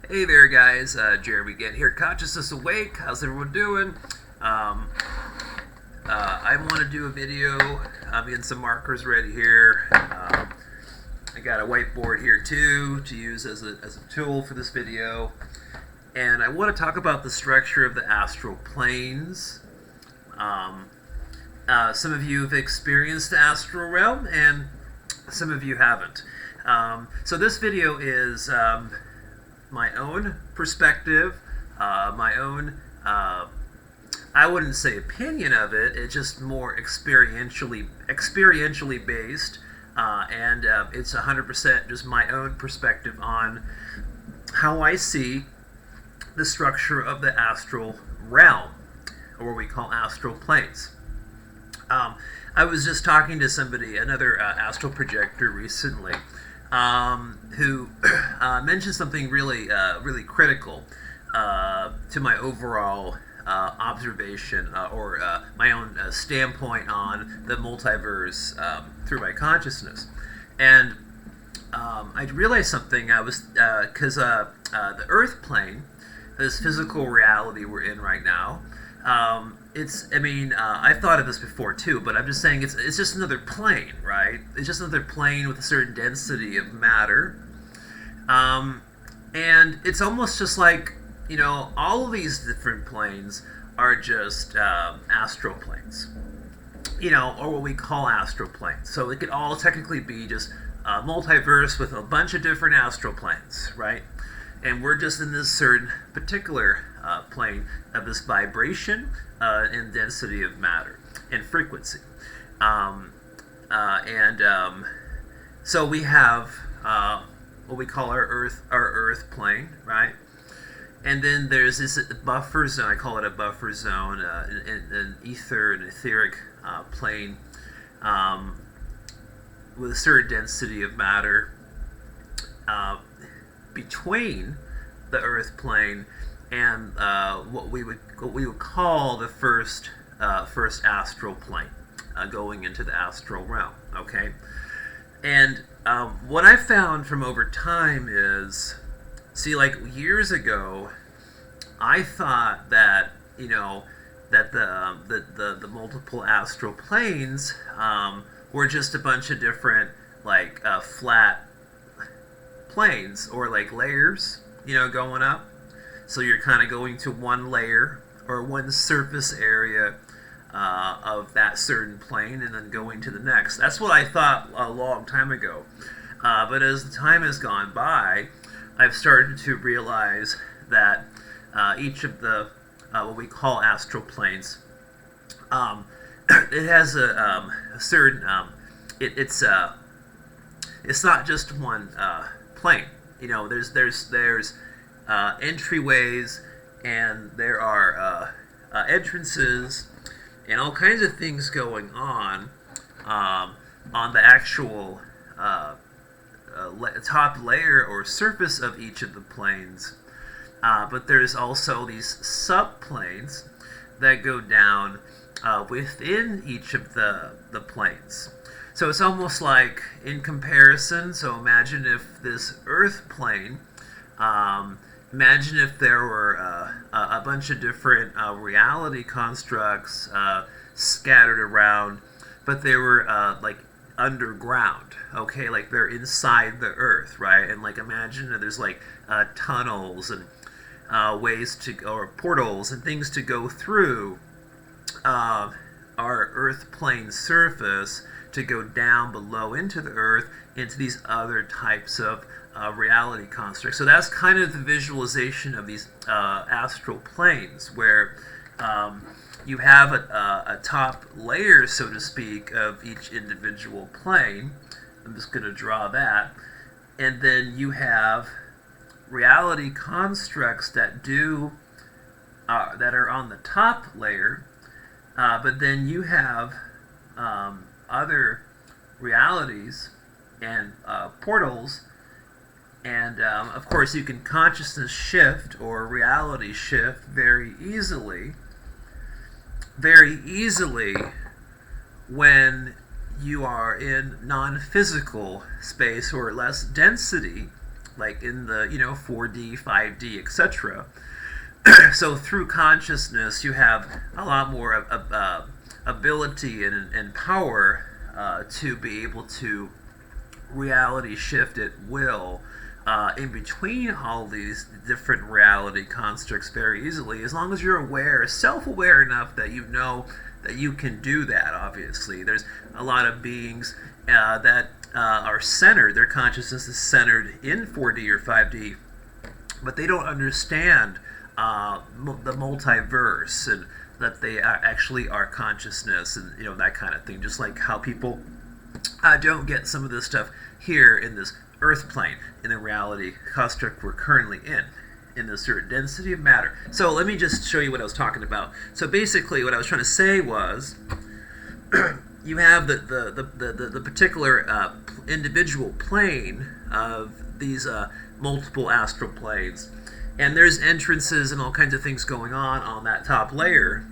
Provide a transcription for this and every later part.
Hey there, guys. Jeremy again here. Consciousness Awake. How's everyone doing? Um, I want to do a video. I'm getting some markers ready here. I got a whiteboard here too to use as a tool for this video. And I want to talk about the structure of the astral planes. Some of you have experienced the astral realm, and some of you haven't. So this video is my own perspective, my own, I wouldn't say opinion of it, it's just more experientially based, and it's 100% just my own perspective on how I see the structure of the astral realm, or what we call astral planes. I was just talking to somebody, another astral projector recently, who mentioned something really critical to my overall observation or my own standpoint on the multiverse through my consciousness. And I realized something. I was because the Earth plane, this physical reality we're in right now, I've thought of this before too, but I'm just saying it's just another plane, right? It's just another plane with a certain density of matter. And it's almost just like, all of these different planes are just astral planes, or what we call astral planes. So it could all technically be just a multiverse with a bunch of different astral planes, right? And we're just in this certain particular plane of this vibration and density of matter and frequency. So we have what we call our Earth plane, right? And then there's this buffer zone. I call it a buffer zone, an etheric plane with a certain density of matter between the Earth plane and what we would call the first astral plane, going into the astral realm. Okay, and what I found from over time is, like years ago, I thought that that the multiple astral planes were just a bunch of different flat planes or layers, going up. So you're kind of going to one layer or one surface area of that certain plane and then going to the next. That's what I thought a long time ago. But as the time has gone by, I've started to realize that each of the what we call astral planes, it has a certain. It's not just one plane. There's entryways, and there are entrances, and all kinds of things going on the actual top layer or surface of each of the planes. But there's also these subplanes that go down within each of the planes. So it's almost like, in comparison, so imagine if this Earth plane, imagine if there were a bunch of different reality constructs scattered around, but they were underground, okay? Like they're inside the Earth, right? And imagine that there's tunnels and ways to go, or portals and things to go through our Earth plane surface to go down below into the Earth into these other types of reality constructs. So that's kind of the visualization of these astral planes, where you have a top layer, so to speak, of each individual plane. I'm just going to draw that. And then you have reality constructs that are on the top layer, but then you have other realities and portals, and of course you can consciousness shift or reality shift very easily when you are in non-physical space or less density like in the 4D, 5D, etc. So through consciousness, you have a lot more ability and power to be able to reality shift at will in between all these different reality constructs very easily, as long as you're aware, self-aware enough that you know that you can do that. Obviously, there's a lot of beings that are centered, their consciousness is centered in 4D or 5D, but they don't understand the multiverse, and that they actually are consciousness, and that kind of thing. Just like how people don't get some of this stuff here in this earth plane, in the reality construct we're currently in this certain density of matter. So let me just show you what I was talking about. So basically what I was trying to say was you have the particular individual plane of these multiple astral planes, and there's entrances and all kinds of things going on that top layer,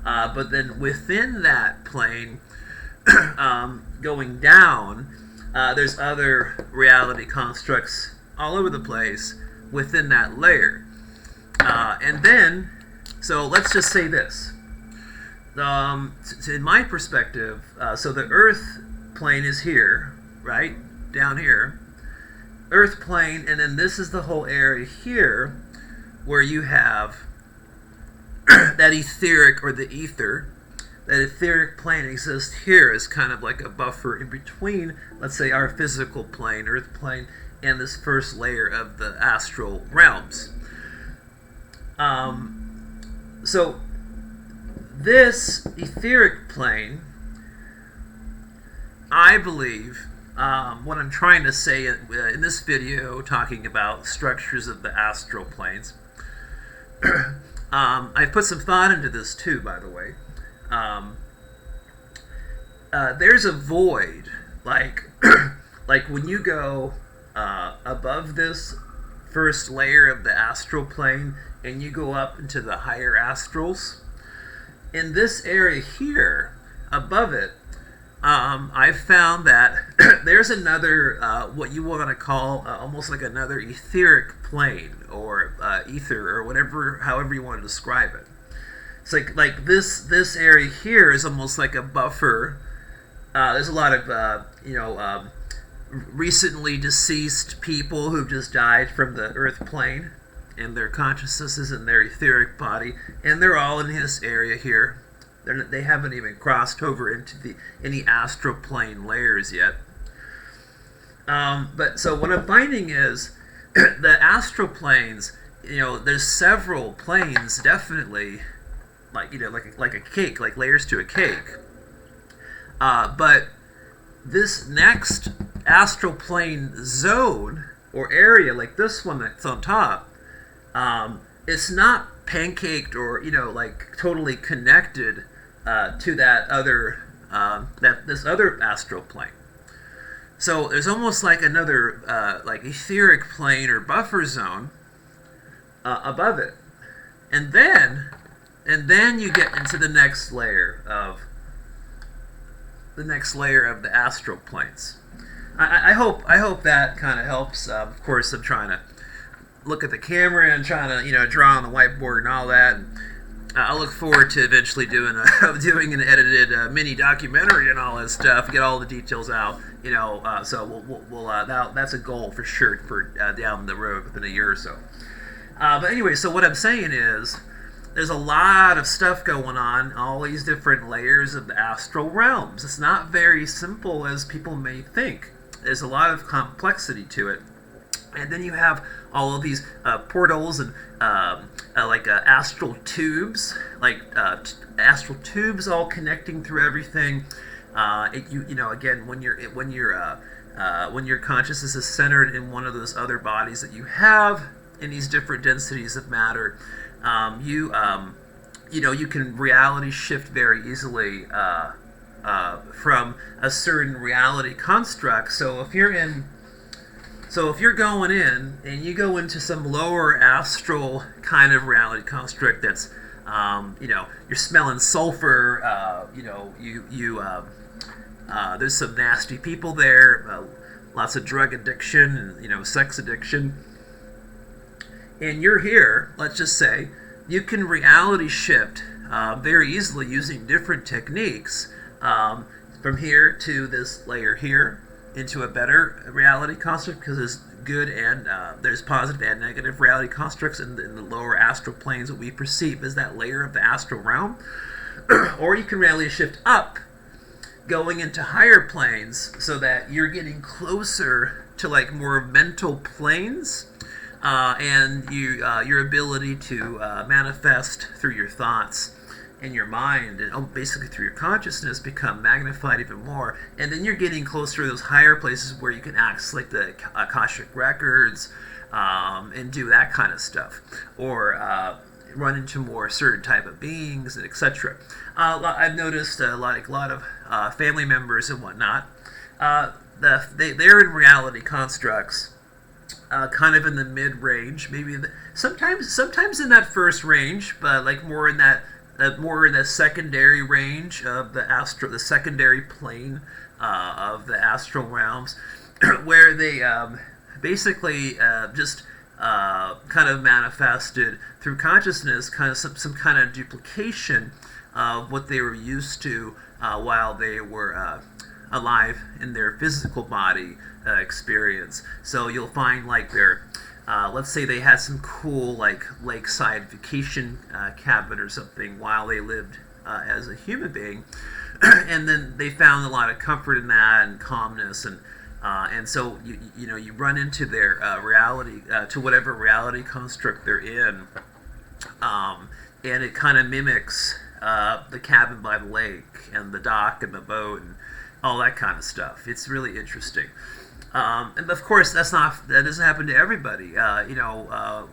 but then within that plane, going down, there's other reality constructs all over the place within that layer. And then, so let's just say this. In my perspective, so the Earth plane is here, right? Down here. Earth plane, and then this is the whole area here where you have that etheric, or the ether. That etheric plane exists here as kind of like a buffer in between, let's say, our physical plane, earth plane, and this first layer of the astral realms. So this etheric plane, I believe, what I'm trying to say in this video, talking about structures of the astral planes, I've put some thought into this too, by the way. There's a void, like like when you go above this first layer of the astral plane and you go up into the higher astrals, in this area here above it, I've found that there's another what you want to call almost like another etheric plane, or ether, or whatever, however you want to describe it. It's like this area here is almost like a buffer. There's a lot of recently deceased people who've just died from the earth plane, and their consciousness is in their etheric body, and they're all in this area here. They haven't even crossed over into any astral plane layers yet. But so what I'm finding is the astral planes, there's several planes, definitely, like a cake, like layers to a cake. But this next astral plane zone or area, like this one that's on top, it's not pancaked or like totally connected to that other this other astral plane. So there's almost like another like etheric plane or buffer zone above it, and then you get into the next layer of the astral planes. I hope that kind of helps. Of course, I'm trying to look at the camera and trying to draw on the whiteboard and all that. And I look forward to eventually doing an edited mini documentary and all that stuff. Get all the details out. So we'll that's a goal for sure for down the road within a year or so. But anyway, so what I'm saying is, there's a lot of stuff going on, all these different layers of the astral realms. It's not very simple as people may think. There's a lot of complexity to it. And then you have all of these portals and astral tubes, astral tubes all connecting through everything. Again, when your consciousness is centered in one of those other bodies that you have in these different densities of matter, you can reality shift very easily from a certain reality construct. So if you're going in and you go into some lower astral kind of reality construct that's you're smelling sulfur, there's some nasty people there, lots of drug addiction and, sex addiction. And you're here, let's just say, you can reality shift very easily using different techniques from here to this layer here into a better reality construct, because there's good and there's positive and negative reality constructs in the lower astral planes, what we perceive as that layer of the astral realm. Or you can reality shift up, going into higher planes, so that you're getting closer to like more mental planes, and your ability to manifest through your thoughts and your mind, and basically through your consciousness, become magnified even more. And then you're getting closer to those higher places where you can access like the Akashic records, and do that kind of stuff, or run into more certain type of beings, and etc. I've noticed a lot of family members and whatnot, they're in reality constructs, kind of in the mid-range, maybe sometimes in that first range, but like more in the secondary range of the secondary plane of the astral realms, where they basically just kind of manifested through consciousness, kind of some kind of duplication of what they were used to while they were alive in their physical body experience. So you'll find like let's say they had some cool like lakeside vacation cabin or something while they lived as a human being, and then they found a lot of comfort in that and calmness, and so you run into their reality, to whatever reality construct they're in, and it kind of mimics the cabin by the lake and the dock and the boat and all that kind of stuff. It's really interesting. And of course, that doesn't happen to everybody.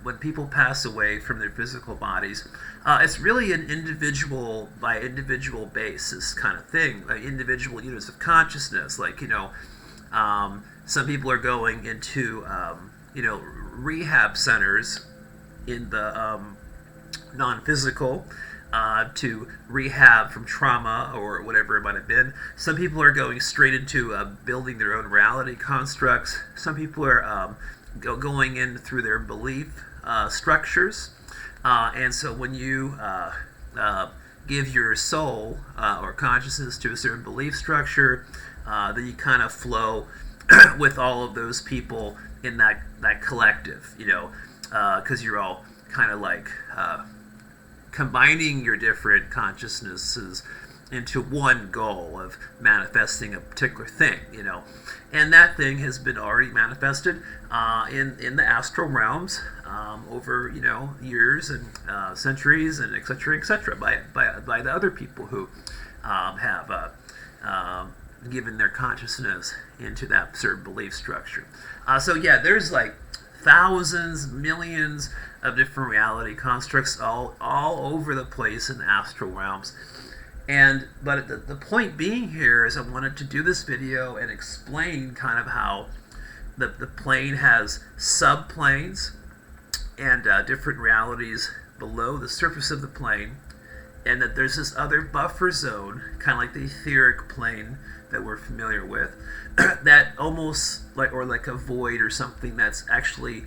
When people pass away from their physical bodies, it's really an individual by individual basis kind of thing, like individual units of consciousness. Like some people are going into rehab centers in the non-physical, to rehab from trauma or whatever it might have been. Some people are going straight into building their own reality constructs. Some people are going in through their belief structures. And so when you give your soul or consciousness to a certain belief structure, then you kind of flow with all of those people in that collective, because you're all kind of like combining your different consciousnesses into one goal of manifesting a particular thing, and that thing has been already manifested in the astral realms over years and centuries and etc. by the other people who have given their consciousness into that certain belief structure. So yeah, there's like thousands, millions of different reality constructs all over the place in the astral realms. But the point being here is I wanted to do this video and explain kind of how the plane has subplanes and different realities below the surface of the plane, and that there's this other buffer zone, kind of like the etheric plane that we're familiar with, that almost like a void or something that's actually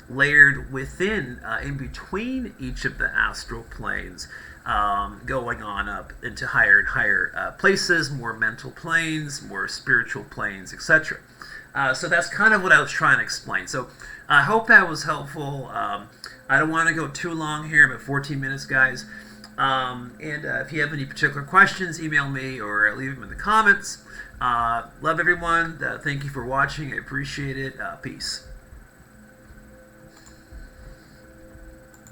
layered within, in between each of the astral planes, going on up into higher and higher places, more mental planes, more spiritual planes, etc. So that's kind of what I was trying to explain. So I hope that was helpful. I don't want to go too long here. I'm at 14 minutes, guys. And if you have any particular questions, email me or leave them in the comments. Love everyone. Thank you for watching. I appreciate it. Peace.